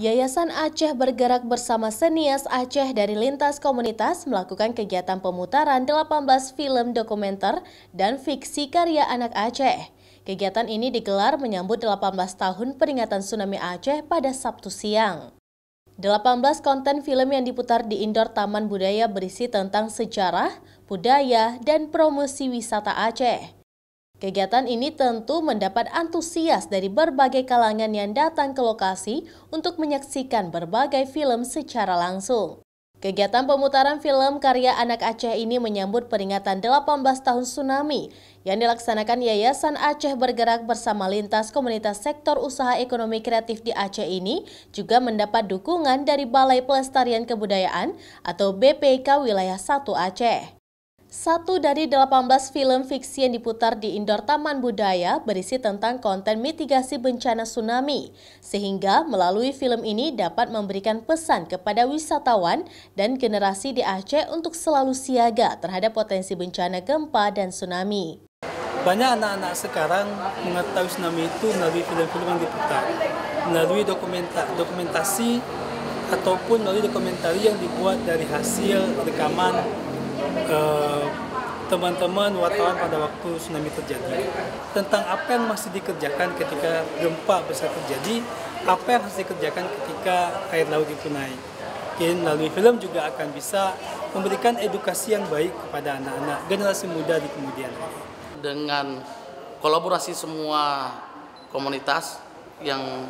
Yayasan Aceh bergerak bersama Senias Aceh dari lintas komunitas melakukan kegiatan pemutaran 18 film dokumenter dan fiksi karya anak Aceh. Kegiatan ini digelar menyambut 18 tahun peringatan tsunami Aceh pada Sabtu siang. 18 konten film yang diputar di indoor Taman Budaya berisi tentang sejarah, budaya, dan promosi wisata Aceh. Kegiatan ini tentu mendapat antusias dari berbagai kalangan yang datang ke lokasi untuk menyaksikan berbagai film secara langsung. Kegiatan pemutaran film karya anak Aceh ini menyambut peringatan 18 tahun tsunami yang dilaksanakan Yayasan Aceh bergerak bersama lintas komunitas sektor usaha ekonomi kreatif di Aceh ini juga mendapat dukungan dari Balai Pelestarian Kebudayaan atau BPK Wilayah 1 Aceh. Satu dari 18 film fiksi yang diputar di indoor Taman Budaya berisi tentang konten mitigasi bencana tsunami, sehingga melalui film ini dapat memberikan pesan kepada wisatawan dan generasi di Aceh untuk selalu siaga terhadap potensi bencana gempa dan tsunami. Banyak anak-anak sekarang mengetahui tsunami itu melalui film-film yang diputar, melalui dokumentasi ataupun melalui dokumentari yang dibuat dari hasil rekaman teman-teman wartawan pada waktu tsunami terjadi, tentang apa yang masih dikerjakan ketika gempa besar terjadi, apa yang harus dikerjakan ketika air laut itu naik. Melalui film juga akan bisa memberikan edukasi yang baik kepada anak-anak generasi muda di kemudian hari. Dengan kolaborasi semua komunitas yang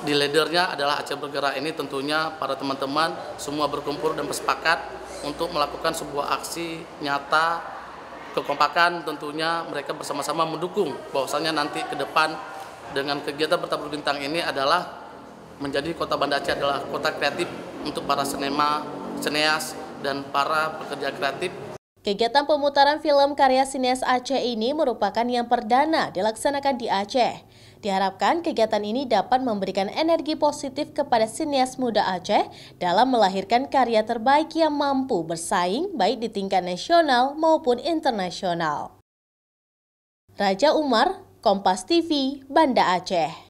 di leadernya adalah Aceh Bergerak ini, tentunya para teman-teman semua berkumpul dan bersepakat untuk melakukan sebuah aksi nyata, kekompakan. Tentunya mereka bersama-sama mendukung bahwasanya nanti ke depan dengan kegiatan bertabur bintang ini adalah menjadi kota Banda Aceh adalah kota kreatif untuk para sineas dan para pekerja kreatif. Kegiatan pemutaran film karya Sinias Aceh ini merupakan yang perdana dilaksanakan di Aceh. Diharapkan kegiatan ini dapat memberikan energi positif kepada sinias muda Aceh dalam melahirkan karya terbaik yang mampu bersaing baik di tingkat nasional maupun internasional. Raja Umar, Kompas TV, Banda Aceh.